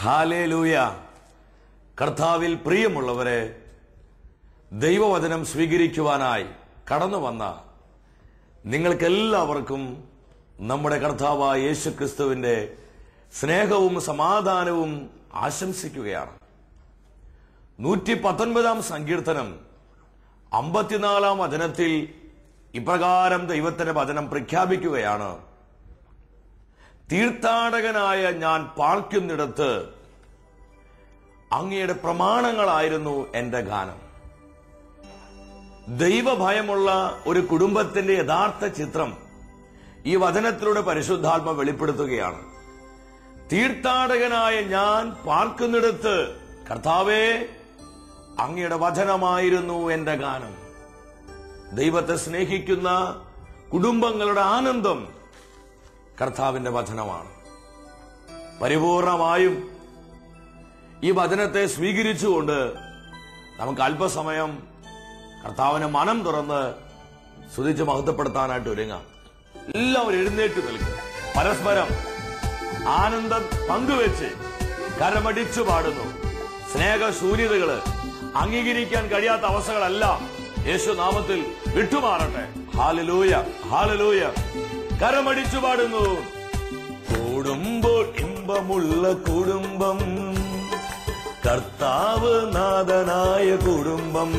Hallelujah. കർത്താവിൽ പ്രിയമുള്ളവരെ, ദൈവവചനം സ്വീകരിക്കുവാനായി കടന്നു വന്ന നിങ്ങൾക്കെല്ലാവർക്കും നമ്മുടെ കർത്താവായ യേശുക്രിസ്തുവിന്റെ സ്നേഹവും സമാധാനവും ആശംസിക്കുകയാണ്. 119 സങ്കീർത്തനം 54 വചനത്തിൽ ഇപ്രകാരം ദൈവത്തിന്റെ വചനം പ്രഖ്യാപിക്കുകയാണ്: തീർത്ഥാടകനായ ഞാൻ പാർക്കുന്നിടത്ത് അങ്ങയുടെ പ്രമാണങ്ങളായിരുന്നു എന്റെ ഗാനം. ദൈവഭയമുള്ള ഒരു കുടുംബത്തിന്റെ യഥാർത്ഥ ചിത്രം ഈ വചനത്തിലൂടെ പരിശുദ്ധാത്മ വെളിപ്പെടുത്തുകയാണ്. തീർത്ഥാടകനായ ഞാൻ പാർക്കുന്നിടത്ത് കർത്താവേ, അങ്ങയുടെ വചനമായിരുന്നു എന്റെ ഗാനം. ദൈവത്തെ സ്നേഹിക്കുന്ന കുടുംബങ്ങളുടെ ആനന്ദം കർത്താവിന്റെ വചനമാണ്. പരിപൂർണമായും ഈ വചനത്തെ സ്വീകരിച്ചുകൊണ്ട് നമുക്ക് അല്പസമയം കർത്താവിനെ മനം തുറന്ന് സ്തുതിച്ച് മഹത്വപ്പെടുത്താനായിട്ട് ഒരുങ്ങാം. എല്ലാവരും എഴുന്നേറ്റ് നിൽക്കും. പരസ്പരം ആനന്ദം പങ്കുവെച്ച് കരമടിച്ചു പാടുന്നു. സ്നേഹശൂന്യതകള് അംഗീകരിക്കാൻ കഴിയാത്ത അവസ്ഥകളെല്ലാം യേശുനാമത്തിൽ വിട്ടുമാറട്ടെ. Hallelujah, hallelujah. കരമടിച്ചു പാടുന്നു. കൂടുമ്പോൾ ഇമ്പമുള്ള കുടുംബം, കർത്താവ് നാഥനായ കുടുംബം,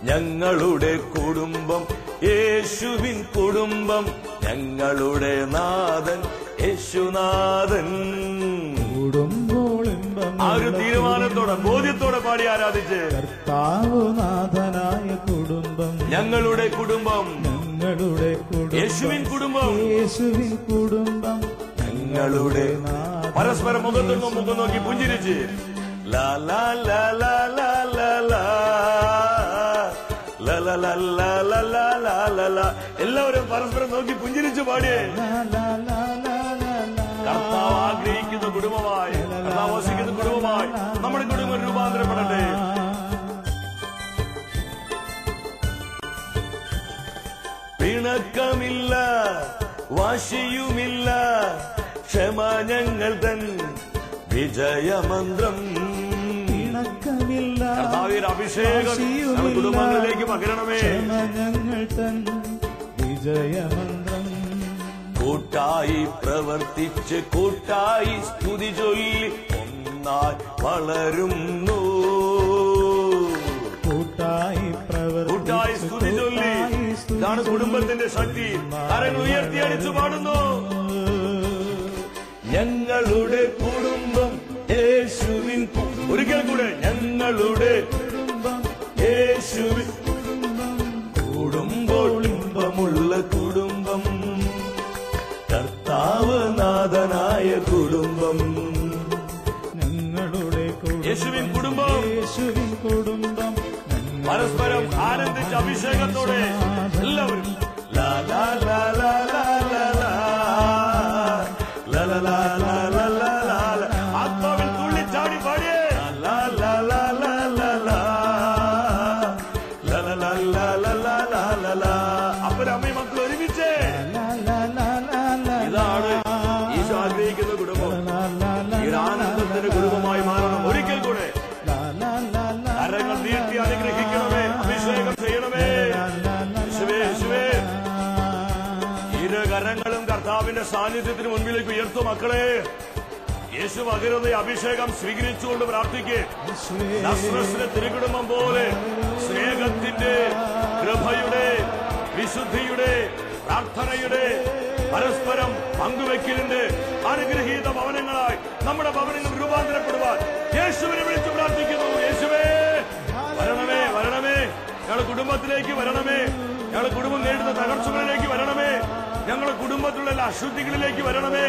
ഞങ്ങളുടെ കുടുംബം യേശുവിൻ കുടുംബം, ഞങ്ങളുടെ നാഥൻ യേശുനാഥൻ. ആ ഒരു തീരുമാനത്തോടെ ബോധ്യത്തോടെ പാടി ആരാധിച്ച് കർത്താവ് നാഥനായ കുടുംബം, ഞങ്ങളുടെ കുടുംബം, ഞങ്ങളുടെ യേശുവിൻ കുടുംബം, യേശുവിൻ കുടുംബം, ഞങ്ങളുടെ പരസ്പരം മുഖത്ത് മുഖം നോക്കി പുഞ്ചിരിച്ച് ലാ ലാ ലാ ലാ ലാ ലാ ലാ ലാ ലാ ലാ ലാ ലാ ലാ ലാ ലാ. എല്ലാവരും പരസ്പരം നോക്കി പുഞ്ചിരിച്ച് പാടിയേ. കർത്താവ് ആഗ്രഹിക്കുന്ന കുടുംബമായി, കർത്താവ് വസിക്കുന്ന കുടുംബമായി നമ്മുടെ കുടുംബം രൂപാന്തരപ്പെടട്ടെ. പിണക്കമില്ല, വാശിയുമില്ല, ക്ഷമ ഞങ്ങൾ തൻ വിജയമന്ത്രം. കർത്താവിന്റെ അഭിഷേകം കുടുംബങ്ങളിലേക്ക് പകരണമേ. ഞങ്ങൾ തൻ വിജയമന്ത്രം. കൂട്ടായി പ്രവർത്തിച്ച് കൂട്ടായി സ്തുതി ചൊല്ലി ഒന്നായി വളരുന്നു. കൂട്ടായി സ്തുതി ചൊല്ലി ഇതാണ് കുടുംബത്തിന്റെ ശക്തി. കരങ്ങൾ ഉയർത്തി അടിച്ചു പാടുന്നു. ഞങ്ങളുടെ കുടുംബം യേശുവിൻ, ഒരിക്കൽ കൂടെ ഞങ്ങളുടെ കുടുംബം യേശുവിൻ കൂടുമ്പോൾ ഇമ്പമുള്ള കുടുംബം, കർത്താവ് നാഥനായ കുടുംബം, ഞങ്ങളുടെ യേശുവിൻ കുടുംബം, യേശുവിൻ കുടുംബം. പരസ്പരം ആനന്ദിച്ച അഭിഷേകത്തോടെ എല്ലാവരും ലാ ലാ ലാ ലാ ലാ ലാ ലാ ലാ ലാ ലാ ലാ ലാ ലാ ലാ. ആത്മാവിൽ തുള്ളിച്ചാടി പാടിയേ. ലാ ലാ ലാ ലാ ലാ ലാ ലാ ലാ ലാ ലാ ലാ ലാ ലാ ലാ. അപ്പനമ്മയും മക്കൾ ഒരുമിച്ച് ഇതാണ് ഈശോ ആഗ്രഹിക്കുന്ന കുടുംബം. ഈ ആനന്ദത്തിന്റെ കുടുംബമായി മാറണം. ഒരിക്കൽ കൂടെ കരങ്ങൾ നീട്ടി അനുഗ്രഹിക്കണമേ, അഭിഷേകം ചെയ്യണമേ. യേശുവേ, യേശുവേ. ഇരു കരങ്ങളും കർത്താവിന്റെ സാന്നിധ്യത്തിന് മുൻപിലേക്ക് ഉയർത്തു മക്കളെ. യേശു പകരുന്ന അഭിഷേകം സ്വീകരിച്ചുകൊണ്ട് പ്രാർത്ഥിക്കേ. നസ്രത്തിലെ തിരുകുടുംബം പോലെ സ്നേഹത്തിന്റെ, കൃപയുടെ, വിശുദ്ധിയുടെ, പ്രാർത്ഥനയുടെ, പരസ്പരം പങ്കുവെക്കലിന്റെ അനുഗ്രഹീത ഭവനങ്ങളായി നമ്മുടെ ഭവനങ്ങൾ രൂപാന്തരപ്പെടുവാൻ യേശുവിനെ വിളിച്ചു പ്രാർത്ഥിക്കുന്നു. യേശുവേ, വരണമേ, വരണമേ. ഞങ്ങളുടെ കുടുംബത്തിലേക്ക് വരണമേ. ഞങ്ങളുടെ കുടുംബം നേരിടുന്ന തകർച്ചകളിലേക്ക് വരണമേ. ഞങ്ങളുടെ കുടുംബത്തിലുള്ള എല്ലാ അശുദ്ധികളിലേക്ക് വരണമേ.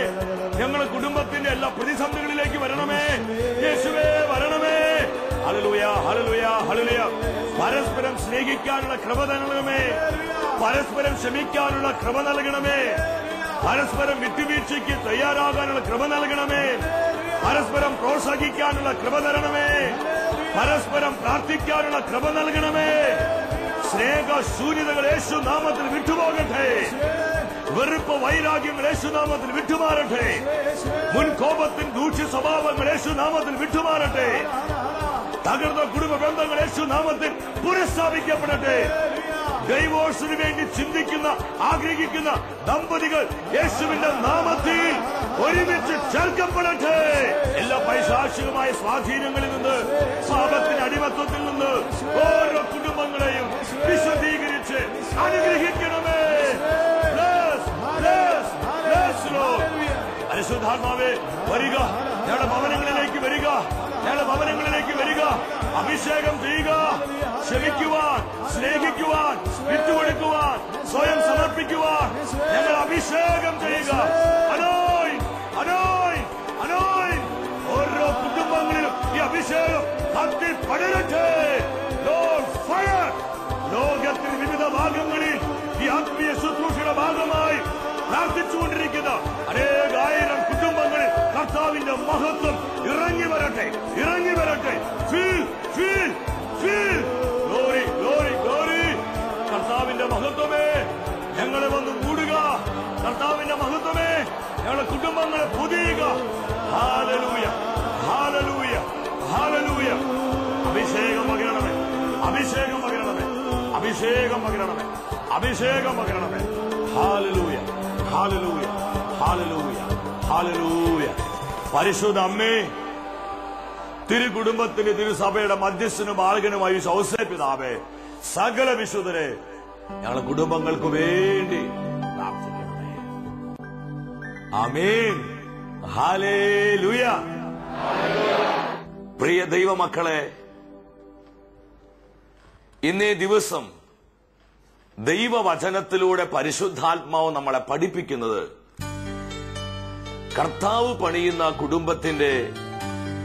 ഞങ്ങളുടെ കുടുംബത്തിന്റെ എല്ലാ പ്രതിസന്ധികളിലേക്ക് വരണമേ. യേശുവേ, വരണമേ. Hallelujah, hallelujah, hallelujah. പരസ്പരം സ്നേഹിക്കാനുള്ള കൃപ നൽകണമേ. പരസ്പരം ക്ഷമിക്കാനുള്ള കൃപ നൽകണമേ. പരസ്പരം വിട്ടുവീഴ്ചയ്ക്ക് തയ്യാറാകാനുള്ള കൃപ നൽകണമേ. പരസ്പരം പ്രോത്സാഹിക്കാനുള്ള കൃപ തരണമേ. പരസ്പരം പ്രാർത്ഥിക്കാനുള്ള കൃപ നൽകണമേ. സ്നേഹശൂന്യതകൾ യേശു നാമത്തിൽ വിട്ടുപോകട്ടെ. വെറുപ്പ് വൈരാഗ്യങ്ങൾ യേശുനാമത്തിൽ വിട്ടുമാറട്ടെ. മുൻ കോപത്തിൻ ദൂഷ്യ സ്വഭാവങ്ങൾ യേശു നാമത്തിൽ വിട്ടുമാറട്ടെ. തകർന്ന കുടുംബ ബന്ധങ്ങൾ യേശു നാമത്തിൽ പുനഃസ്ഥാപിക്കപ്പെടട്ടെ. ഡൈവോഴ്സിന് വേണ്ടി ചിന്തിക്കുന്ന ആഗ്രഹിക്കുന്ന ദമ്പതികൾ യേശുവിന്റെ നാമത്തിൽ ഒരുമിച്ച് ചേർക്കപ്പെടട്ടെ. എല്ലാ പൈശാചികമായ സ്വാധീനങ്ങളിൽ നിന്ന്, പാപത്തിന്റെ അടിമത്വത്തിൽ നിന്ന് ഓരോ കുടുംബങ്ങളെയും വിശദീകരിച്ച് അനുഗ്രഹിക്കണമേ. പരിശുദ്ധാത്മാവേ വരിക, ഞങ്ങളുടെ ഭവനങ്ങളിലേക്ക് വരിക, ഞങ്ങളുടെ ഭവനങ്ങളിലേക്ക് വരിക. അഭിഷേകം ചെയ്യുക. ക്ഷമിക്കുവാൻ, സ്നേഹിക്കുവാൻ, വിട്ടുകൊടുക്കുവാൻ, സ്വയം സമർപ്പിക്കുവാൻ ഞങ്ങൾ അഭിഷേകം ചെയ്യുക. Annoy annoy annoy. ഓരോ കുടുംബങ്ങളിലും ഈ അഭിഷേകം കത്തി പടരട്ടെ. ഫയർ. ലോകത്തിന് വിവിധ ഭാഗങ്ങളിൽ ഈ ആത്മീയ ശുശ്രൂഷയുടെ ഭാഗമായി പ്രാർത്ഥിച്ചുകൊണ്ടിരിക്കുന്ന അനേകായിരം കുടുംബങ്ങളിൽ കർത്താവിന്റെ മഹത്വം ഇറങ്ങി വരട്ടെ, ഇറങ്ങി വരട്ടെ. Feel feel feel. Glory glory glory. കർത്താവിന്റെ മഹത്വമേ ഞങ്ങളെ വന്ന് മൂടുക. കർത്താവിന്റെ മഹത്വമേ ഞങ്ങളുടെ കുടുംബങ്ങളെ പൊതിയുക. Hallelujah hallelujah hallelujah. അഭിഷേകം പകരണമേ, അഭിഷേകം പകരണമേ, അഭിഷേകം പകരണമേ, അഭിഷേകം പകരണമേ. Hallelujah hallelujah hallelujah hallelujah. പരിശുദ്ധ അമ്മേ, തിരുകുടുംബത്തിന് തിരുസഭയുടെ മധ്യസ്ഥനും ആളുകനുമായി ഔസേപിതാവേ, സകല വിശുദ്ധരെ ഞങ്ങളുടെ കുടുംബങ്ങൾക്ക് വേണ്ടി പ്രാർത്ഥിക്കണമേ. ആമേൻ. ഹല്ലേലൂയ. പ്രിയ ദൈവമക്കളെ, ഇന്നേ ദിവസം ദൈവവചനത്തിലൂടെ പരിശുദ്ധാത്മാവ് നമ്മളെ പഠിപ്പിക്കുന്നത് കർത്താവ് പണിയുന്ന കുടുംബത്തിന്റെ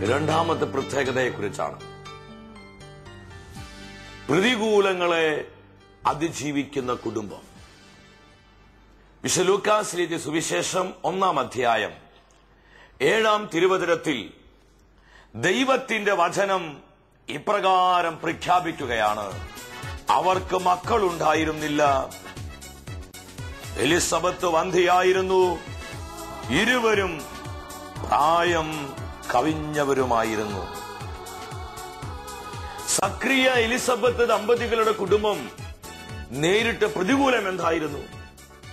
രണ്ടാമത്തെ പ്രത്യേകതയെക്കുറിച്ചാണ്. പ്രതികൂലങ്ങളെ അതിജീവിക്കുന്ന കുടുംബം. വിശുദ്ധ ലൂക്കാസ് എഴുതിയ സുവിശേഷം 1-ാം അധ്യായം 7-ാം തിരുവചനത്തിൽ ദൈവത്തിന്റെ വചനം ഇപ്രകാരം പ്രഖ്യാപിക്കുകയാണ്: അവർക്ക് മക്കളുണ്ടായിരുന്നില്ല. എലിസബത്ത് വന്ധ്യയായിരുന്നു. ഇരുവരും പ്രായം കവിഞ്ഞവരുമായിരുന്നു. സക്രിയ എലിസബത്ത് ദമ്പതികളുടെ കുടുംബം നേരിട്ട പ്രതികൂലം എന്തായിരുന്നു?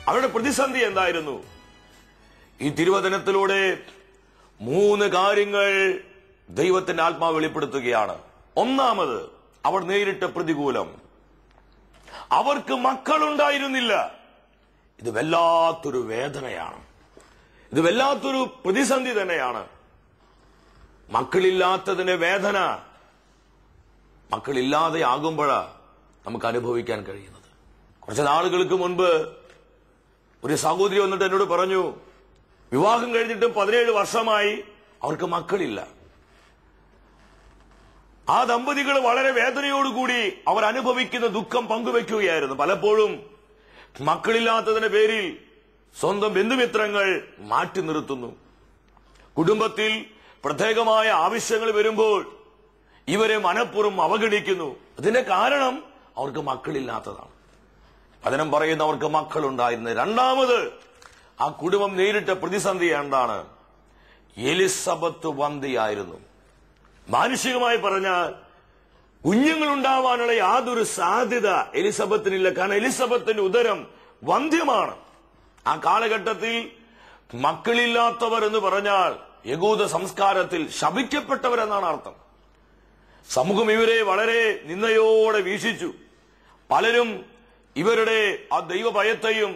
അവരുടെ പ്രതിസന്ധി എന്തായിരുന്നു? ഈ തിരുവചനത്തിലൂടെ 3 കാര്യങ്ങൾ ദൈവത്തിന്റെ ആത്മാവ് വെളിപ്പെടുത്തുകയാണ്. ഒന്നാമത്, അവർ നേരിട്ട പ്രതികൂലം. അവർക്ക് മക്കളുണ്ടായിരുന്നില്ല. ഇത് വല്ലാത്തൊരു വേദനയാണ്. ഇത് വല്ലാത്തൊരു പ്രതിസന്ധി തന്നെയാണ്. മക്കളില്ലാത്തതിന്റെ വേദന മക്കളില്ലാതെ ആകുമ്പോഴാണ് നമുക്ക് അനുഭവിക്കാൻ കഴിയുന്നത്. കുറച്ച് നാളുകൾക്ക് മുൻപ് ഒരു സഹോദരി വന്നിട്ട് എന്നോട് പറഞ്ഞു, വിവാഹം കഴിഞ്ഞിട്ടും 17 വർഷമായി അവർക്ക് മക്കളില്ല. ആ ദമ്പതികൾ വളരെ വേദനയോടുകൂടി അവർ അനുഭവിക്കുന്ന ദുഃഖം പങ്കുവെക്കുകയായിരുന്നു. പലപ്പോഴും മക്കളില്ലാത്തതിന്റെ പേരിൽ സ്വന്തം ബന്ധുമിത്രങ്ങൾ മാറ്റി നിർത്തുന്നു. കുടുംബത്തിൽ പ്രത്യേകമായ ആവശ്യങ്ങൾ വരുമ്പോൾ ഇവരെ മനഃപൂർവ്വം അവഗണിക്കുന്നു. അതിന്റെ കാരണം അവർക്ക് മക്കളില്ലാത്തതാണ്. വചനം പറയുന്ന അവർക്ക് മക്കളുണ്ടായിരുന്നു. രണ്ടാമത്, ആ കുടുംബം നേരിട്ട പ്രതിസന്ധി എന്താണ്? എലിസബത്ത് വന്ധ്യയായിരുന്നു. മാനുഷികമായി പറഞ്ഞാൽ കുഞ്ഞുങ്ങളുണ്ടാവാനുള്ള യാതൊരു സാധ്യത എലിസബത്തിനില്ല. കാരണം എലിസബത്തിന്റെ ഉദരം വന്ധ്യമാണ്. ആ കാലഘട്ടത്തിൽ മക്കളില്ലാത്തവർ എന്ന് പറഞ്ഞാൽ യഹൂദ സംസ്കാരത്തിൽ ശപിക്കപ്പെട്ടവരെന്നാണ് അർത്ഥം. സമൂഹം ഇവരെ വളരെ നിന്ദയോടെ വീക്ഷിച്ചു. പലരും ഇവരുടെ ആ ദൈവഭയത്തെയും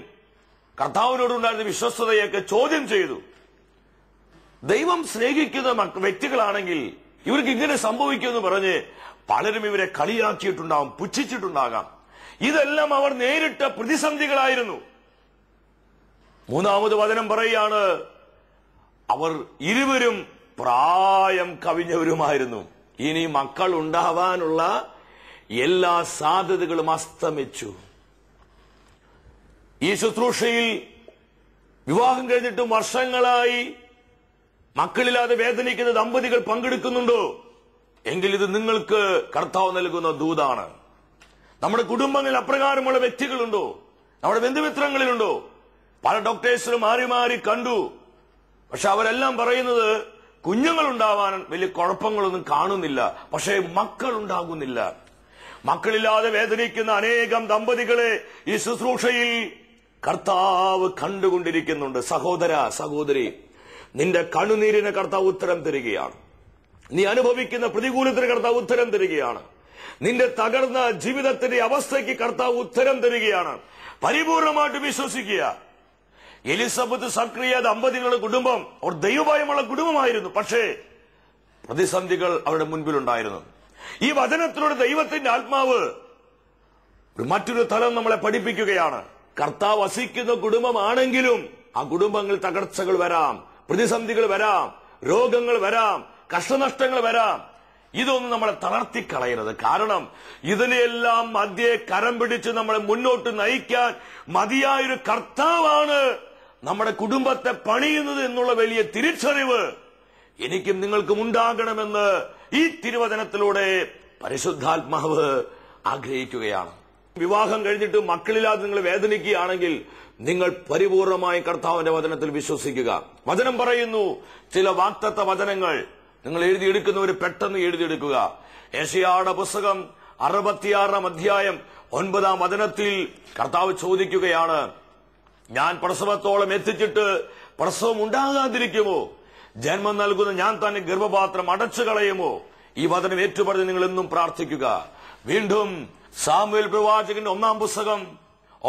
കർത്താവിനോടുണ്ടായിരുന്ന വിശ്വസ്തതയൊക്കെ ചോദ്യം ചെയ്തു. ദൈവം സ്നേഹിക്കുന്ന വ്യക്തികളാണെങ്കിൽ ഇവർക്ക് ഇങ്ങനെ സംഭവിക്കുമെന്ന് പറഞ്ഞ് പലരും ഇവരെ കളിയാക്കിയിട്ടുണ്ടാകും, പുച്ഛിച്ചിട്ടുണ്ടാകാം. ഇതെല്ലാം അവർ നേരിട്ട പ്രതിസന്ധികളായിരുന്നു. മൂന്നാമത് വചനം പറയുകയാണ്, അവർ ഇരുവരും പ്രായം കവിഞ്ഞവരുമായിരുന്നു. ഇനി മക്കൾ ഉണ്ടാവാനുള്ള എല്ലാ സാധ്യതകളും അസ്തമിച്ചു. ഈ ശുശ്രൂഷയിൽ വിവാഹം കഴിഞ്ഞിട്ടും വർഷങ്ങളായി മക്കളില്ലാതെ വേദനിക്കുന്ന ദമ്പതികൾ പങ്കെടുക്കുന്നുണ്ടോ? എങ്കിൽ ഇത് നിങ്ങൾക്ക് കർത്താവ് നൽകുന്ന ദൂതാണ്. നമ്മുടെ കുടുംബങ്ങളിൽ അപ്രകാരമുള്ള വ്യക്തികളുണ്ടോ? നമ്മുടെ ബന്ധുമിത്രങ്ങളിലുണ്ടോ? പല ഡോക്ടേഴ്സിനും മാറി മാറി കണ്ടു. പക്ഷെ അവരെല്ലാം പറയുന്നത് കുഞ്ഞുങ്ങൾ ഉണ്ടാവാൻ വലിയ കുഴപ്പങ്ങളൊന്നും കാണുന്നില്ല. പക്ഷേ മക്കൾ ഉണ്ടാകുന്നില്ല. മക്കളില്ലാതെ വേദനിക്കുന്ന അനേകം ദമ്പതികളെ ഈ ശുശ്രൂഷയിൽ കർത്താവ് കണ്ടുകൊണ്ടിരിക്കുന്നുണ്ട്. സഹോദര, സഹോദരി, നിന്റെ കണ്ണുനീരിന് കർത്താവ് ഉത്തരം തരികയാണ്. നീ അനുഭവിക്കുന്ന പ്രതികൂലത്തിന് കർത്താവ് ഉത്തരം തരികയാണ്. നിന്റെ തകർന്ന ജീവിതത്തിന്റെ അവസ്ഥയ്ക്ക് കർത്താവ് ഉത്തരം തരികയാണ്. പരിപൂർണമായിട്ട് വിശ്വസിക്കുക. എലിസബത്ത് സക്രിയ ദമ്പതികളുടെ കുടുംബം അവർ ദൈവഭയമുള്ള കുടുംബമായിരുന്നു. പക്ഷേ പ്രതിസന്ധികൾ അവരുടെ മുൻപിലുണ്ടായിരുന്നു. ഈ വചനത്തിലൂടെ ദൈവത്തിന്റെ ആത്മാവ് മറ്റൊരു തലം നമ്മളെ പഠിപ്പിക്കുകയാണ്. കർത്താവ് വസിക്കുന്ന കുടുംബമാണെങ്കിലും ആ കുടുംബങ്ങളിൽ തകർച്ചകൾ വരാം, പ്രതിസന്ധികൾ വരാം, രോഗങ്ങൾ വരാം, കഷ്ടനഷ്ടങ്ങൾ വരാം. ഇതൊന്നും നമ്മളെ തളർത്തിക്കളയരുത്. കാരണം ഇതിനെല്ലാം മധ്യേ കരം പിടിച്ച് നമ്മളെ മുന്നോട്ട് നയിക്കാൻ മതിയായൊരു കർത്താവാണ് നമ്മുടെ കുടുംബത്തെ പണിയുന്നത് എന്നുള്ള വലിയ തിരിച്ചറിവ് എനിക്കും നിങ്ങൾക്കും ഉണ്ടാകണമെന്ന് ഈ തിരുവചനത്തിലൂടെ പരിശുദ്ധാത്മാവ് ആഗ്രഹിക്കുകയാണ്. വിവാഹം കഴിഞ്ഞിട്ട് മക്കളില്ലാതെ നിങ്ങൾ വേദനിക്കുകയാണെങ്കിൽ നിങ്ങൾ പരിപൂർണമായി കർത്താവിന്റെ വചനത്തിൽ വിശ്വസിക്കുക. വചനം പറയുന്നു, ചില വാഗ്ദത്ത വചനങ്ങൾ നിങ്ങൾ എഴുതിയെടുക്കുന്നവർ പെട്ടെന്ന് എഴുതിയെടുക്കുക. യെശയ്യായുടെ പുസ്തകം 66 അധ്യായം 9 വചനത്തിൽ കർത്താവ് ചോദിക്കുകയാണ്, ഞാൻ പ്രസവത്തോളം എത്തിച്ചിട്ട് പ്രസവം ഉണ്ടാകാതിരിക്കുമോ? ജന്മം നൽകുന്ന ഞാൻ തന്നെ ഗർഭപാത്രം അടച്ചു കളയുമോ? ഈ വചനം ഏറ്റുപറഞ്ഞ് നിങ്ങൾ എന്നും പ്രാർത്ഥിക്കുക. വീണ്ടും സാമുവേൽ പ്രവാചകന്റെ 1 പുസ്തകം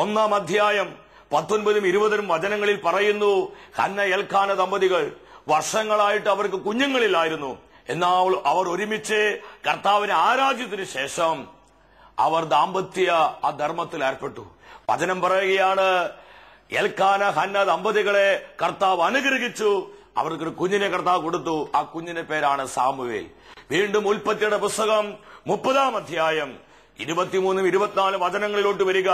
1 അധ്യായം 19 20 വചനങ്ങളിൽ പറയുന്നു, ഹന്ന എൽക്കാന ദമ്പതികൾ വർഷങ്ങളായിട്ട് അവർക്ക് കുഞ്ഞുങ്ങളില്ലായിരുന്നു. എന്നാൽ അവർ ഒരുമിച്ച് കർത്താവിനെ ആരാധിച്ചതിനു ശേഷം അവർ ദാമ്പത്യ ആ ധർമ്മത്തിൽ ഏർപ്പെട്ടു. വചനം പറയുകയാണ്, എൽക്കാന ഹന്ന ദമ്പതികളെ കർത്താവ് അനുഗ്രഹിച്ചു. അവർക്കൊരു കുഞ്ഞിനെ കർത്താവ് കൊടുത്തു. ആ കുഞ്ഞിന്റെ പേരാണ് സാമുവേൽ. വീണ്ടും ഉൽപ്പത്തിയുടെ പുസ്തകം 30 അധ്യായം 23 24 വചനങ്ങളിലോട്ട് വരിക.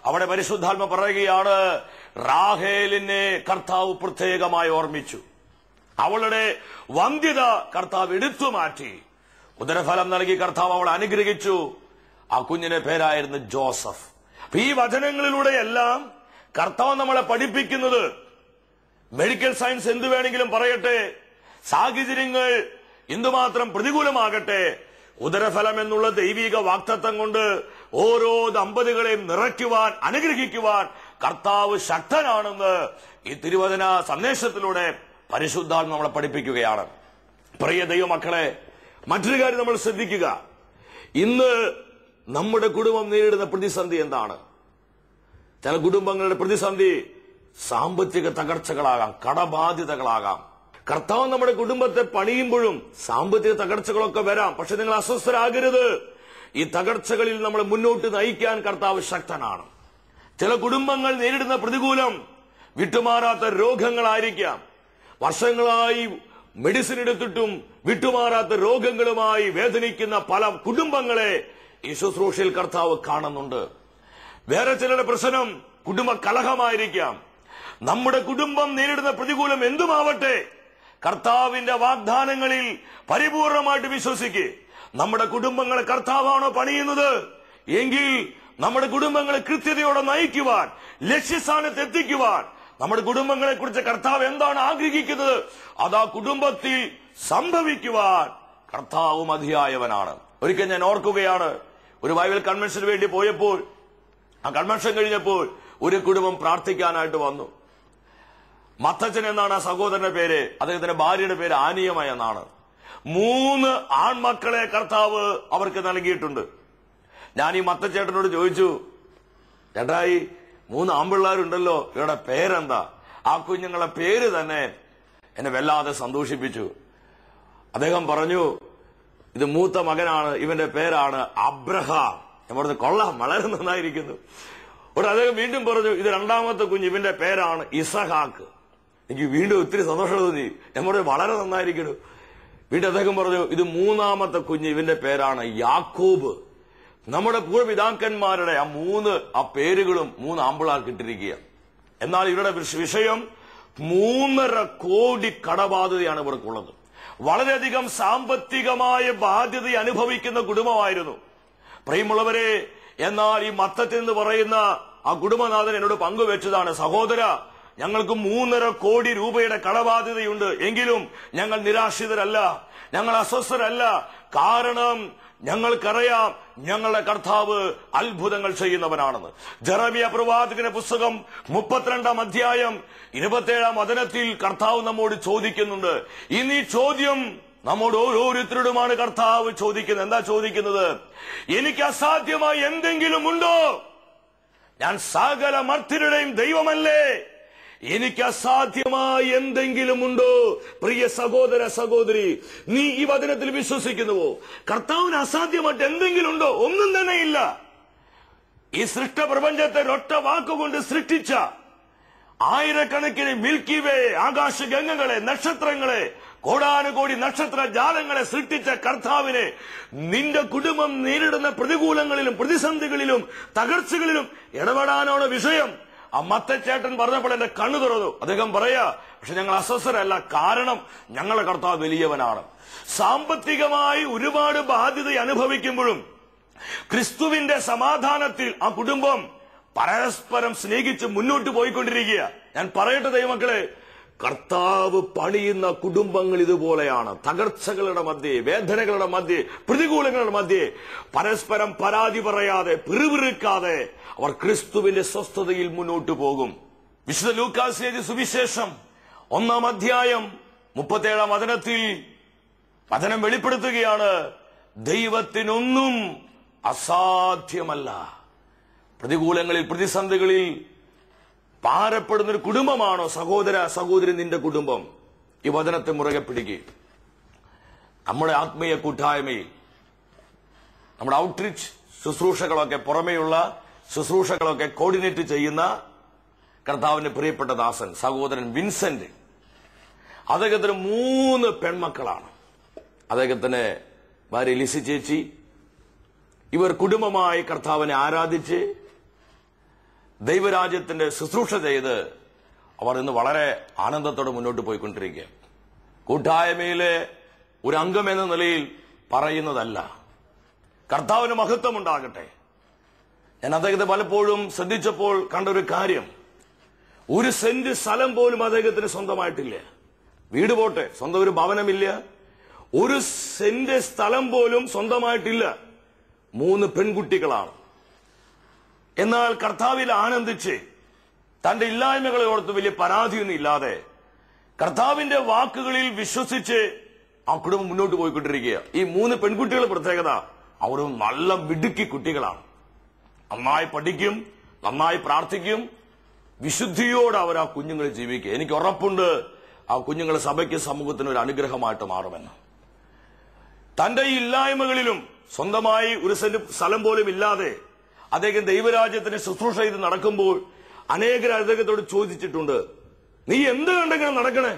അവിടെ പരിശുദ്ധാത്മ പറയുകയാണ്, റാഹേലിനെ കർത്താവ് പ്രത്യേകമായി ഓർമ്മിച്ചു. അവളുടെ വന്ധ്യത കർത്താവ് എടുത്തു മാറ്റി. ഉദരഫലം നൽകി കർത്താവ് അവളെ അനുഗ്രഹിച്ചു. ആ കുഞ്ഞിന്റെ പേരായിരുന്നു ജോസഫ്. ഈ വചനങ്ങളിലൂടെയെല്ലാം കർത്താവ് നമ്മളെ പഠിപ്പിക്കുന്നത്, മെഡിക്കൽ സയൻസ് എന്തു വേണമെങ്കിലും പറയട്ടെ, സാഹചര്യങ്ങൾ എന്തുമാത്രം പ്രതികൂലമാകട്ടെ, ഉദരഫലം എന്നുള്ള ദൈവിക വാഗ്ദത്തം കൊണ്ട് ഓരോ ദമ്പതികളെയും നിറയ്ക്കുവാൻ, അനുഗ്രഹിക്കുവാൻ കർത്താവ് ശക്തനാണെന്ന് ഈ തിരുവചന സന്ദേശത്തിലൂടെ പരിശുദ്ധാത്മ നമ്മളെ പഠിപ്പിക്കുകയാണ്. പ്രിയ ദൈവമക്കളെ, മറ്റൊരു കാര്യം നമ്മൾ ശ്രദ്ധിക്കുക. ഇന്ന് നമ്മുടെ കുടുംബം നേരിടുന്ന പ്രതിസന്ധി എന്താണ്? ചില കുടുംബങ്ങളുടെ പ്രതിസന്ധി സാമ്പത്തിക തകർച്ചകളാകാം, കടബാധ്യതകളാകാം. കർത്താവ് നമ്മുടെ കുടുംബത്തെ പണിയുമ്പോഴും സാമ്പത്തിക തകർച്ചകളൊക്കെ വരാം. പക്ഷെ നിങ്ങൾ അസ്വസ്ഥരാകരുത്. ഈ തകർച്ചകളിൽ നമ്മളെ മുന്നോട്ട് നയിക്കാൻ കർത്താവ് ശക്തനാണ്. ചില കുടുംബങ്ങൾ നേരിടുന്ന പ്രതികൂലം വിട്ടുമാറാത്ത രോഗങ്ങളായിരിക്കാം. വർഷങ്ങളായി മെഡിസിൻ എടുത്തിട്ടും വിട്ടുമാറാത്ത രോഗങ്ങളുമായി വേദനിക്കുന്ന പല കുടുംബങ്ങളെ ഈ ശുശ്രൂഷയിൽ കർത്താവ് കാണുന്നുണ്ട്. വേറെ ചിലരുടെ പ്രശ്നം കുടുംബ കലഹമായിരിക്കാം. നമ്മുടെ കുടുംബം നേരിടുന്ന പ്രതികൂലം എന്തുമാവട്ടെ, കർത്താവിന്റെ വാഗ്ദാനങ്ങളിൽ പരിപൂർണമായിട്ട് വിശ്വസിക്കുക. നമ്മുടെ കുടുംബങ്ങളെ കർത്താവാണോ പണിയുന്നത് എങ്കിൽ നമ്മുടെ കുടുംബങ്ങളെ കൃത്യതയോടെ നയിക്കുവാൻ, ലക്ഷ്യസ്ഥാനത്ത് എത്തിക്കുവാൻ നമ്മുടെ കുടുംബങ്ങളെ കുറിച്ച് കർത്താവ് എന്താണ് ആഗ്രഹിക്കുന്നത് അതാ കുടുംബത്തിൽ സംഭവിക്കുവാൻ കർത്താവ് മതിയായവനാണ്. ഒരിക്കൽ ഞാൻ ഓർക്കുകയാണ്, ഒരു ബൈബിൾ കൺവെൻഷന് വേണ്ടി പോയപ്പോൾ, ആ കൺവെൻഷൻ കഴിഞ്ഞപ്പോൾ ഒരു കുടുംബം പ്രാർത്ഥിക്കാനായിട്ട് വന്നു. മത്തച്ചൻ എന്നാണ് ആ സഹോദരന്റെ പേര്. അദ്ദേഹത്തിന്റെ ഭാര്യയുടെ പേര് ആനിയമ എന്നാണ്. 3 ആൺമക്കളെ കർത്താവ് അവർക്ക് നൽകിയിട്ടുണ്ട്. ഞാൻ ഈ മത്തച്ചേട്ടനോട് ചോദിച്ചു, ചേട്ടായി 3 ആൺപിള്ളേരുണ്ടല്ലോ, ഇവരുടെ പേരെന്താ? ആ കുഞ്ഞുങ്ങളുടെ പേര് തന്നെ എന്നെ വല്ലാതെ സന്തോഷിപ്പിച്ചു. അദ്ദേഹം പറഞ്ഞു, ഇത് മൂത്ത മകനാണ്, ഇവന്റെ പേരാണ് അബ്രഹാം. ഞാൻ പറഞ്ഞു, കൊള്ളാം, വളരെ നന്നായിരിക്കുന്നു. അദ്ദേഹം വീണ്ടും പറഞ്ഞു, ഇത് 2ാമത്തെ കുഞ്ഞ്, ഇവന്റെ പേരാണ് ഇസഹാക്ക്. എനിക്ക് വീണ്ടും ഒത്തിരി സന്തോഷം തോന്നി. ഞാൻ പറഞ്ഞു, വളരെ നന്നായിരിക്കുന്നു. വീണ്ടും അദ്ദേഹം പറഞ്ഞു, ഇത് 3ാമത്തെ കുഞ്ഞ്, ഇവന്റെ പേരാണ് യാക്കോബ്. നമ്മുടെ പൂർവ്വപിതാക്കന്മാരുടെ ആ പേരുകളും 3 ആമ്പിളാർക്ക് ഇട്ടിരിക്കുക. എന്നാൽ ഇവരുടെ വിഷയം 3.5 കോടി കടബാധ്യതയാണ് ഇവർക്കുള്ളത്. വളരെയധികം സാമ്പത്തികമായ ബാധ്യത അനുഭവിക്കുന്ന കുടുംബമായിരുന്നു. പ്രിയമുള്ളവരെ, എന്നാൽ ഈ മത്തച്ചൻ എന്ന് പറയുന്ന ആ കുടുംബനാഥൻ എന്നോട് പങ്കുവെച്ചതാണ്, സഹോദര, ഞങ്ങൾക്ക് 3.5 കോടി രൂപയുടെ കടബാധ്യതയുണ്ട്. എങ്കിലും ഞങ്ങൾ നിരാശിതരല്ല, ഞങ്ങൾ അസ്വസ്ഥരല്ല. കാരണം ഞങ്ങൾക്കറിയാം ഞങ്ങളുടെ കർത്താവ് അത്ഭുതങ്ങൾ ചെയ്യുന്നവനാണെന്ന്. ജെറമിയ പ്രവാചകന്റെ പുസ്തകം 32-ാം അധ്യായം 27-ാം വചനത്തിൽ കർത്താവ് നമ്മോട് ചോദിക്കുന്നുണ്ട്. ഇനി ചോദ്യം നമ്മോട് ഓരോരുത്തരോടുമാണ് കർത്താവ് ചോദിക്കുന്നത്. എന്താ ചോദിക്കുന്നത്? എനിക്ക് അസാധ്യമായി എന്തെങ്കിലും ഉണ്ടോ? ഞാൻ സകല മർത്യരുടെയും ദൈവമല്ലേ? എനിക്ക് അസാധ്യമായി എന്തെങ്കിലും ഉണ്ടോ? പ്രിയ സഹോദര സഹോദരി, നീ ഈ വചനത്തിൽ വിശ്വസിക്കുന്നുവോ? കർത്താവിന് അസാധ്യമായിട്ട് എന്തെങ്കിലും ഉണ്ടോ? ഒന്നും തന്നെ ഇല്ല. ഈ സൃഷ്ട പ്രപഞ്ചത്തെ ഒറ്റ വാക്കുകൊണ്ട് സൃഷ്ടിച്ച ആയിരക്കണക്കിന് മിൽക്കി വേ, ആകാശഗംഗകളെ, നക്ഷത്രങ്ങളെ, കോടാനുകോടി നക്ഷത്ര ജാലങ്ങളെ സൃഷ്ടിച്ച കർത്താവിനെ നിന്റെ കുടുംബം നേരിടുന്ന പ്രതികൂലങ്ങളിലും പ്രതിസന്ധികളിലും തകർച്ചകളിലും ഇടപെടാനാണ് വിഷയം. ആ മത്തച്ചേട്ടൻ പറഞ്ഞപ്പോൾ എന്റെ കണ്ണു തുറന്നു. അദ്ദേഹം പറയാ, പക്ഷെ ഞങ്ങൾ അസ്വസ്ഥരല്ല, കാരണം ഞങ്ങളുടെ കർത്താവ് വലിയവനാണ്. സാമ്പത്തികമായി ഒരുപാട് ബാധ്യത അനുഭവിക്കുമ്പോഴും ക്രിസ്തുവിന്റെ സമാധാനത്തിൽ ആ കുടുംബം പരസ്പരം സ്നേഹിച്ച് മുന്നോട്ട് പോയിക്കൊണ്ടിരിക്കുക. ഞാൻ പറയട്ടെ ദൈവമക്കളെ, കർത്താവ് പണിയുന്ന കുടുംബങ്ങൾ ഇതുപോലെയാണ്. തകർച്ചകളുടെ മധ്യേ, വേദനകളുടെ മധ്യേ, പ്രതികൂലങ്ങളുടെ മധ്യേ പരസ്പരം പരാതി പറയാതെ, പിറുപിറുക്കാതെ അവർ ക്രിസ്തുവിന്റെ സ്വസ്ഥതയിൽ മുന്നോട്ട് പോകും. വിശുദ്ധ ലൂക്കാസ് എഴുതിയ സുവിശേഷം 1-ാം അധ്യായം 37-ാം വചനത്തിൽ വചനം വെളിപ്പെടുത്തുകയാണ്, ദൈവത്തിനൊന്നും അസാധ്യമല്ല. പ്രതികൂലങ്ങളിൽ, പ്രതിസന്ധികളിൽ ഭാരപ്പെടുന്ന ഒരു കുടുംബമാണോ സഹോദര സഹോദരി നിന്റെ കുടുംബം? ഈ വചനത്തെ മുറുകെ പിടിക്കുക. നമ്മുടെ ആത്മീയ കൂട്ടായ്മയിൽ നമ്മുടെ ഔട്ട്റീച്ച് ശുശ്രൂഷകളൊക്കെ, പുറമെയുള്ള ശുശ്രൂഷകളൊക്കെ കോർഡിനേറ്റ് ചെയ്യുന്ന കർത്താവിന്റെ പ്രിയപ്പെട്ട ദാസൻ സഹോദരൻ വിൻസെന്റ്, അദ്ദേഹത്തിന് 3 പെൺമക്കളാണ്. അദ്ദേഹത്തിന് ഭാര്യ ലിസി ചേച്ചി. ഇവർ കുടുംബമായി കർത്താവിനെ ആരാധിച്ച് ദൈവരാജ്യത്തിന്റെ ശുശ്രൂഷ ചെയ്ത് അവർ ഇന്ന് വളരെ ആനന്ദത്തോടെ മുന്നോട്ട് പോയിക്കൊണ്ടിരിക്കുക. കൂട്ടായ്മയിലെ ഒരു അംഗം എന്ന നിലയിൽ പറയുന്നതല്ല. കർത്താവിന് മഹത്വം ഉണ്ടാകട്ടെ. ഞാൻ അദ്ദേഹത്തെ പലപ്പോഴും ശ്രദ്ധിച്ചപ്പോൾ കണ്ടൊരു കാര്യം, 1 സെന്റ് സ്ഥലം പോലും അദ്ദേഹത്തിന് സ്വന്തമായിട്ടില്ല. വീട് പോട്ടെ, സ്വന്തം ഒരു ഭവനമില്ല. 1 സെന്റ് സ്ഥലം പോലും സ്വന്തമായിട്ടില്ല. 3 പെൺകുട്ടികളാണ്. എന്നാൽ കർത്താവിൽ ആനന്ദിച്ച് തന്റെ ഇല്ലായ്മകളെ ഓർത്ത് വലിയ പരാതിയൊന്നും ഇല്ലാതെ കർത്താവിന്റെ വാക്കുകളിൽ വിശ്വസിച്ച് ആ കുടുംബം മുന്നോട്ട് പോയിക്കൊണ്ടിരിക്കുക. ഈ 3 പെൺകുട്ടികളുടെ പ്രത്യേകത, അവർ നല്ല മിടുക്കി കുട്ടികളാണ്. നന്നായി പഠിക്കും, നന്നായി പ്രാർത്ഥിക്കും, വിശുദ്ധിയോടെ അവർ ആ കുഞ്ഞുങ്ങൾ ജീവിക്കുക. എനിക്ക് ഉറപ്പുണ്ട് ആ കുഞ്ഞുങ്ങൾ സഭയ്ക്ക്, സമൂഹത്തിന് ഒരു അനുഗ്രഹമായിട്ട് മാറുമെന്ന്. തന്റെ ഈ ഇല്ലായ്മകളിലും സ്വന്തമായി 1 സെന്റ് സ്ഥലം പോലും ഇല്ലാതെ അദ്ദേഹം ദൈവരാജ്യത്തിന് ശുശ്രൂഷ ചെയ്ത് നടക്കുമ്പോൾ അനേകർ അദ്ദേഹത്തോട് ചോദിച്ചിട്ടുണ്ട്, നീ എന്ത് കണ്ടെങ്കിലും നടക്കണേ?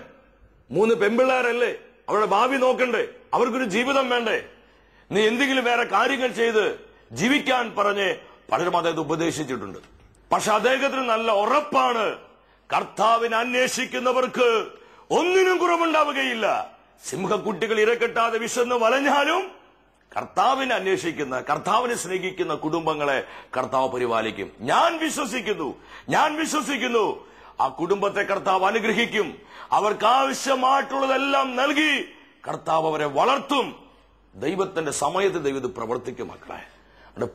3 പെൺപിള്ളേരല്ലേ, അവരുടെ ഭാവി നോക്കണ്ടേ, അവർക്കൊരു ജീവിതം വേണ്ടേ? നീ എന്തെങ്കിലും വേറെ കാര്യങ്ങൾ ചെയ്ത് ജീവിക്കാൻ പറഞ്ഞ് പലരും അദ്ദേഹത്തെ ഉപദേശിച്ചിട്ടുണ്ട്. പക്ഷെ അദ്ദേഹത്തിന് നല്ല ഉറപ്പാണ്, കർത്താവിനെ അന്വേഷിക്കുന്നവർക്ക് ഒന്നിനും കുറവുണ്ടാവുകയില്ല. സിംഹക്കുട്ടികൾ ഇരക്കെട്ടാതെ വിശന്ന് വലഞ്ഞാലും കർത്താവിനെ അന്വേഷിക്കുന്ന, കർത്താവിനെ സ്നേഹിക്കുന്ന കുടുംബങ്ങളെ കർത്താവ് പരിപാലിക്കും. ഞാൻ വിശ്വസിക്കുന്നു ആ കുടുംബത്തെ കർത്താവ് അനുഗ്രഹിക്കും. അവർക്ക് ആവശ്യമായിട്ടുള്ളതെല്ലാം നൽകി കർത്താവ് അവരെ വളർത്തും. ദൈവത്തിന്റെ സമയത്ത് ദൈവം പ്രവർത്തിക്കും. മക്കളെ,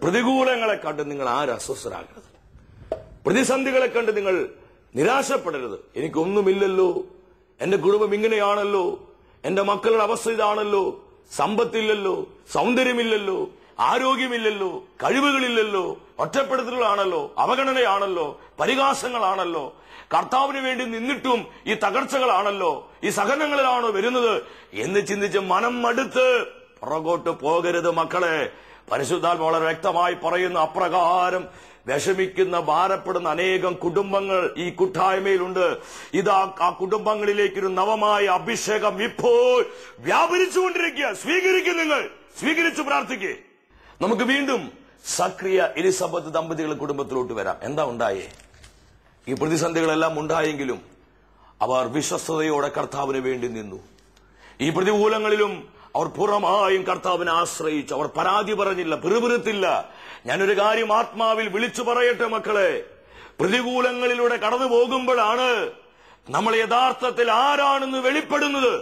പ്രതികൂലങ്ങളെ കണ്ട് നിങ്ങൾ ആരും അസ്വസ്ഥരാകരുത്. പ്രതിസന്ധികളെ കണ്ട് നിങ്ങൾ നിരാശപ്പെടരുത്. എനിക്കൊന്നുമില്ലല്ലോ, എന്റെ കുടുംബം ഇങ്ങനെയാണല്ലോ, എന്റെ മക്കളുടെ അവസ്ഥ ഇതാണല്ലോ, സമ്പത്തില്ലല്ലോ, സൗന്ദര്യമില്ലല്ലോ, ആരോഗ്യമില്ലല്ലോ, കഴിവുകളില്ലല്ലോ, ഒറ്റപ്പെടുത്തലുകളാണല്ലോ, അവഗണനയാണല്ലോ, പരിഹാസങ്ങളാണല്ലോ, കർത്താവിന് വേണ്ടി നിന്നിട്ടും ഈ തകർച്ചകളാണല്ലോ, ഈ സഹനങ്ങളിലാണോ വരുന്നത് എന്ന് ചിന്തിച്ച് മനം മടുത്ത് പുറകോട്ട് പോകരുത്. മക്കളെ, പരിശുദ്ധാത്മാവ് വളരെ വ്യക്തമായി പറയുന്ന അപ്രകാരം വിഷമിക്കുന്ന, ഭാരപ്പെടുന്ന അനേകം കുടുംബങ്ങൾ ഈ കൂട്ടായ്മയിലുണ്ട്. ഇതാ ആ കുടുംബങ്ങളിലേക്കൊരു നവമായ അഭിഷേകം ഇപ്പോൾ വ്യാപരിച്ചുകൊണ്ടിരിക്കുക. നിങ്ങൾ സ്വീകരിച്ചു പ്രാർത്ഥിക്കേ. നമുക്ക് വീണ്ടും സക്രിയ എലിസബത്ത് ദമ്പതികളുടെ കുടുംബത്തിലോട്ട് വരാം. എന്താ ഉണ്ടായേ? ഈ പ്രതിസന്ധികളെല്ലാം ഉണ്ടായെങ്കിലും അവർ വിശ്വസ്തയോടെ കർത്താവിന് വേണ്ടി നിന്നു. ഈ പ്രതികൂലങ്ങളിലും അവർ പൂർണ്ണമായും കർത്താവിനെ ആശ്രയിച്ചു. അവർ പരാതി പറഞ്ഞില്ല, പിറുപിറുത്തില്ല. ഞാനൊരു കാര്യം ആത്മാവിൽ വിളിച്ചു പറയട്ടെ മക്കളെ, പ്രതികൂലങ്ങളിലൂടെ കടന്നു പോകുമ്പോഴാണ് നമ്മൾ യഥാർത്ഥത്തിൽ ആരാണെന്ന് വെളിപ്പെടുന്നത്.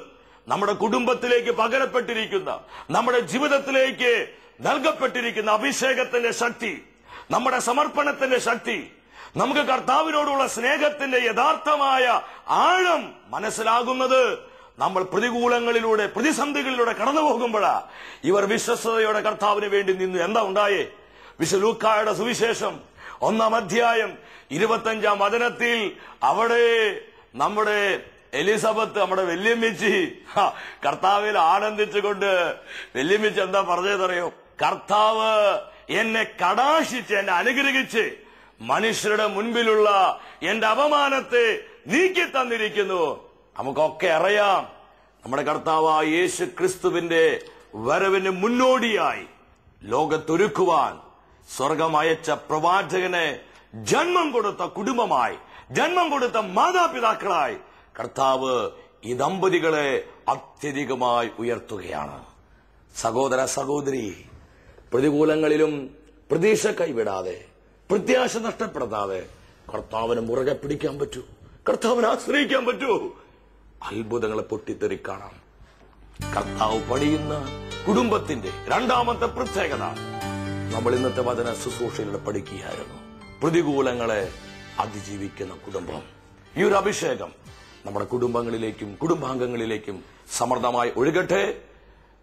നമ്മുടെ കുടുംബത്തിലേക്ക് പകരപ്പെട്ടിരിക്കുന്ന, നമ്മുടെ ജീവിതത്തിലേക്ക് നൽകപ്പെട്ടിരിക്കുന്ന അഭിഷേകത്തിന്റെ ശക്തി, നമ്മുടെ സമർപ്പണത്തിന്റെ ശക്തി, നമുക്ക് കർത്താവിനോടുള്ള സ്നേഹത്തിന്റെ യഥാർത്ഥമായ ആഴം മനസ്സിലാകുന്നത് നമ്മൾ പ്രതികൂലങ്ങളിലൂടെ, പ്രതിസന്ധികളിലൂടെ കടന്നു പോകുമ്പോഴാ. ഇവർ വിശ്വസ്തയോടെ കർത്താവിന് വേണ്ടി നിന്നു. എന്താ ഉണ്ടായേ? വിശുദ്ധ ലൂക്കായുടെ സുവിശേഷം 1-ാം അധ്യായം 25-ാം വചനത്തിൽ അവിടെ നമ്മുടെ എലിസബത്ത്, നമ്മുടെ വല്യമ്മച്ചി കർത്താവിൽ ആനന്ദിച്ചുകൊണ്ട് വല്യമ്മച്ചി എന്താ പറഞ്ഞതറിയോ? കർത്താവ് എന്നെ കടാക്ഷിച്ച്, എന്നെ അനുഗ്രഹിച്ച് മനുഷ്യരുടെ മുൻപിലുള്ള എന്റെ അപമാനത്തെ നീക്കി തന്നിരിക്കുന്നു. നമുക്കൊക്കെ അറിയാം, നമ്മുടെ കർത്താവായ യേശു ക്രിസ്തുവിന്റെ വരവിന് മുന്നോടിയായി ലോകത്തൊരുക്കുവാൻ സ്വർഗം അയച്ച പ്രവാചകനെ ജന്മം കൊടുത്ത കുടുംബമായി, ജന്മം കൊടുത്ത മാതാപിതാക്കളായി കർത്താവ് ഈ ദമ്പതികളെ അത്യധികമായി ഉയർത്തുകയാണ്. സഹോദര സഹോദരി, പ്രതികൂലങ്ങളിലും പ്രതീക്ഷ കൈവിടാതെ, പ്രത്യാശ നഷ്ടപ്പെടുത്താതെ കർത്താവിനെ മുറുകെ പിടിക്കാൻ പറ്റൂ, കർത്താവിനെ ആശ്രയിക്കാൻ പറ്റൂ. അത്ഭുതങ്ങളെ പൊട്ടിത്തെറിക്കാണാം. കർത്താവ് പണിയുന്ന കുടുംബത്തിന്റെ രണ്ടാമത്തെ പ്രത്യേകത നമ്മൾ ഇന്നത്തെ വചന ശുശ്രൂഷയിലൂടെ പഠിക്കുകയായിരുന്നു. പ്രതികൂലങ്ങളെ അതിജീവിക്കുന്ന കുടുംബം. ഈ ഒരു അഭിഷേകം നമ്മുടെ കുടുംബങ്ങളിലേക്കും കുടുംബാംഗങ്ങളിലേക്കും സമൃദ്ധമായി ഒഴുകട്ടെ.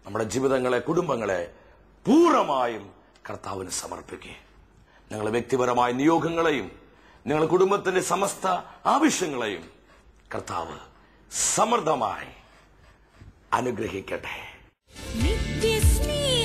നമ്മുടെ ജീവിതങ്ങളെ, കുടുംബങ്ങളെ പൂർണ്ണമായും കർത്താവിന് സമർപ്പിക്കുക. നിങ്ങളുടെ വ്യക്തിപരമായ നിയോഗങ്ങളെയും നിങ്ങളുടെ കുടുംബത്തിന്റെ സമസ്ത ആവശ്യങ്ങളെയും കർത്താവ് സമൃദ്ധമായി അനുഗ്രഹിക്കട്ടെ.